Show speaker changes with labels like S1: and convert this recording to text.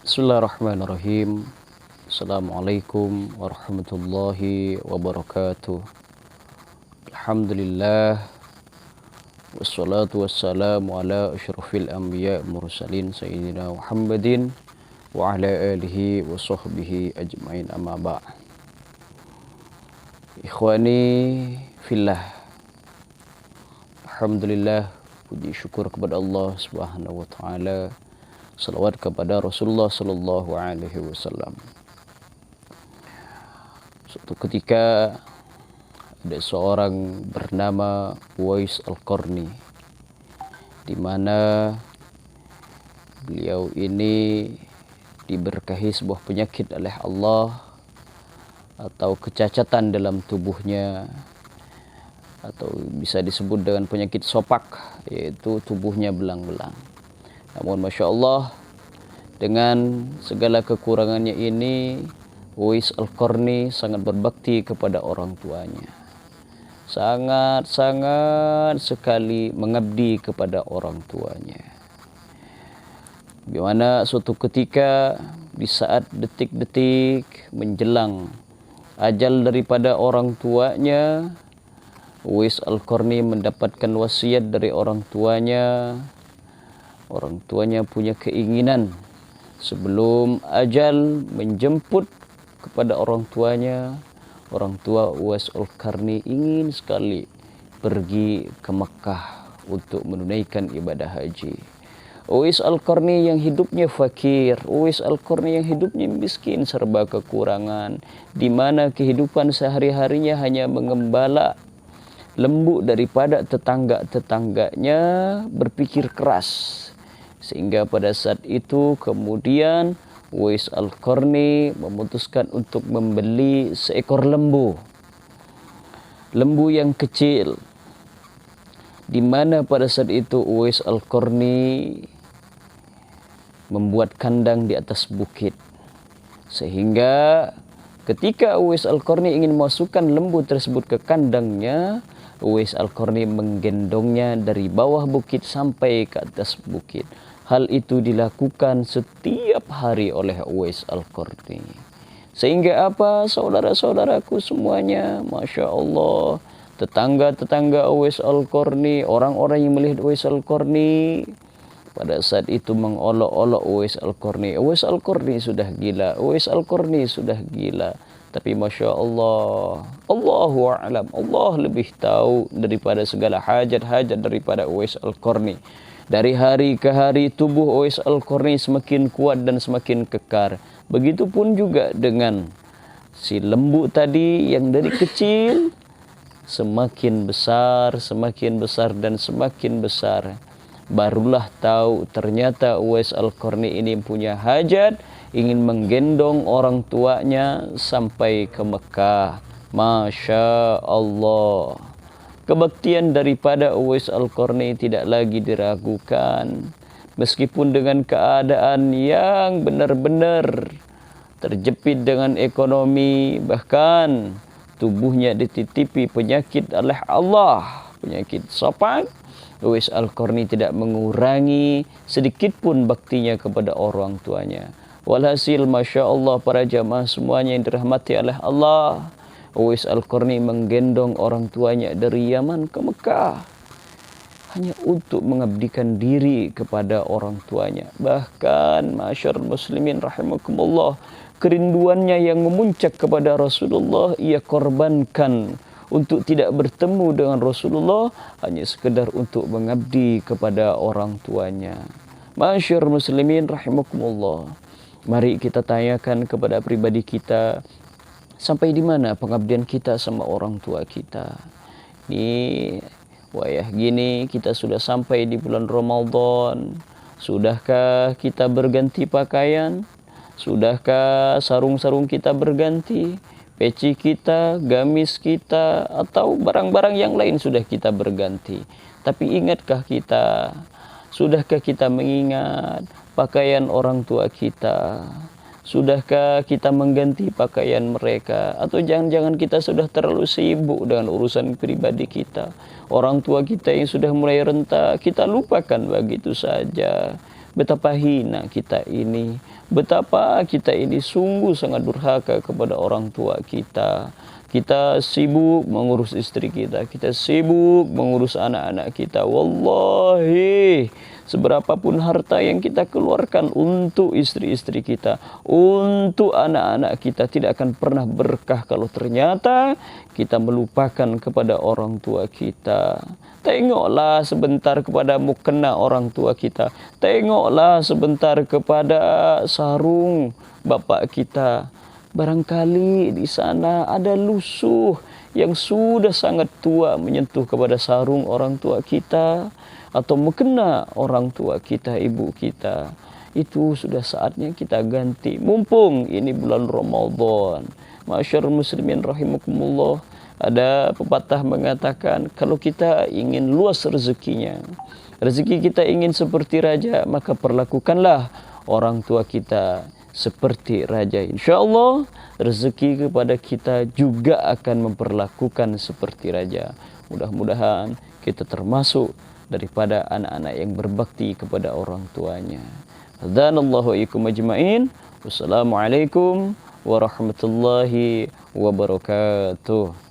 S1: Bismillahirrahmanirrahim. Assalamualaikum warahmatullahi wabarakatuh. Alhamdulillah. Wassalatu wassalamu ala asyrafil anbiya mursalin sayyidina Muhammadin wa ala alihi wa sahbihi ajmain, amma ba'. Ikhwani fillah. Alhamdulillah, puji syukur kepada Allah Subhanahu wa taala. Salawat kepada Rasulullah sallallahu alaihi wasallam. Suatu ketika ada seorang bernama Uwais Al-Qarni, di mana beliau ini diberkahi sebuah penyakit oleh Allah atau kecacatan dalam tubuhnya, atau bisa disebut dengan penyakit sopak, yaitu tubuhnya belang-belang. Namun Masya Allah, dengan segala kekurangannya ini, Uwais Al-Qarni sangat berbakti kepada orang tuanya. Sangat sekali mengabdi kepada orang tuanya. Bagaimana suatu ketika di saat detik-detik menjelang ajal daripada orang tuanya, Uwais Al-Qarni mendapatkan wasiat dari orang tuanya. Orang tuanya punya keinginan sebelum ajal menjemput kepada orang tuanya. Orang tua Uwais Al-Qarni ingin sekali pergi ke Mekah untuk menunaikan ibadah haji. Uwais Al-Qarni yang hidupnya fakir, Uwais Al-Qarni yang hidupnya miskin serba kekurangan, di mana kehidupan sehari-harinya hanya mengembala lembu daripada tetangga-tetangganya, berpikir keras. Sehingga pada saat itu kemudian Uwais Al-Qarni memutuskan untuk membeli seekor lembu. Lembu yang kecil. Di mana pada saat itu Uwais Al-Qarni membuat kandang di atas bukit. Sehingga ketika Uwais Al-Qarni ingin memasukkan lembu tersebut ke kandangnya, Uwais Al-Qarni menggendongnya dari bawah bukit sampai ke atas bukit. Hal itu dilakukan setiap hari oleh Uwais Al-Qarni. Sehingga apa, saudara-saudaraku semuanya, Masya Allah, tetangga-tetangga Uwais Al-Qarni, orang-orang yang melihat Uwais Al-Qarni, pada saat itu mengolok-olok Uwais Al-Qarni. Uwais Al-Qarni sudah gila, Uwais Al-Qarni sudah gila. Tapi Masya Allah, Allahu a'lam, Allah lebih tahu daripada segala hajat-hajat daripada Uwais Al-Qarni. Dari hari ke hari tubuh Uwais Al-Qarni semakin kuat dan semakin kekar. Begitupun juga dengan si lembu tadi yang dari kecil semakin besar dan semakin besar. Barulah tahu ternyata Uwais Al-Qarni ini punya hajat, ingin menggendong orang tuanya sampai ke Mekah. Masya Allah. Kebaktian daripada Uwais Al-Qarni tidak lagi diragukan. Meskipun dengan keadaan yang benar-benar terjepit dengan ekonomi, bahkan tubuhnya dititipi penyakit oleh Allah, penyakit sopak, Uwais Al-Qarni tidak mengurangi sedikit pun baktinya kepada orang tuanya. Walhasil Masya Allah, para jamaah semuanya yang dirahmati oleh Allah, Uwais Al-Qarni menggendong orang tuanya dari Yaman ke Mekah hanya untuk mengabdikan diri kepada orang tuanya. Bahkan masyarul muslimin rahimakumullah, kerinduannya yang memuncak kepada Rasulullah ia korbankan untuk tidak bertemu dengan Rasulullah, hanya sekedar untuk mengabdi kepada orang tuanya. Masyarul muslimin rahimakumullah, mari kita tanyakan kepada pribadi kita, sampai di mana pengabdian kita sama orang tua kita. Ini wayah gini kita sudah sampai di bulan Ramadan. Sudahkah kita berganti pakaian? Sudahkah sarung-sarung kita berganti? Peci kita, gamis kita, atau barang-barang yang lain sudah kita berganti? Tapi ingatkah kita? Sudahkah kita mengingat pakaian orang tua kita? Sudahkah kita mengganti pakaian mereka? Atau jangan-jangan kita sudah terlalu sibuk dengan urusan pribadi kita? Orang tua kita yang sudah mulai renta, kita lupakan begitu saja. betapa hina kita ini, betapa kita ini sungguh sangat durhaka kepada orang tua kita. Kita sibuk mengurus istri kita, kita sibuk mengurus anak-anak kita. Wallahi, seberapapun harta yang kita keluarkan untuk istri-istri kita, untuk anak-anak kita, tidak akan pernah berkah kalau ternyata kita melupakan kepada orang tua kita. Tengoklah sebentar kepada mukena orang tua kita. Tengoklah sebentar kepada sarung bapak kita. Barangkali di sana ada lusuh yang sudah sangat tua menyentuh kepada sarung orang tua kita atau mukena orang tua kita, ibu kita. Itu sudah saatnya kita ganti. Mumpung ini bulan Ramadan. Masyarul muslimin rahimakumullah. Ada pepatah mengatakan kalau kita ingin luas rezekinya, rezeki kita ingin seperti raja, maka perlakukanlah orang tua kita seperti raja. InsyaAllah rezeki kepada kita juga akan memperlakukan seperti raja. Mudah-mudahan kita termasuk daripada anak-anak yang berbakti kepada orang tuanya. Hadanallahu ikum ajma'in. Wassalamualaikum warahmatullahi wabarakatuh.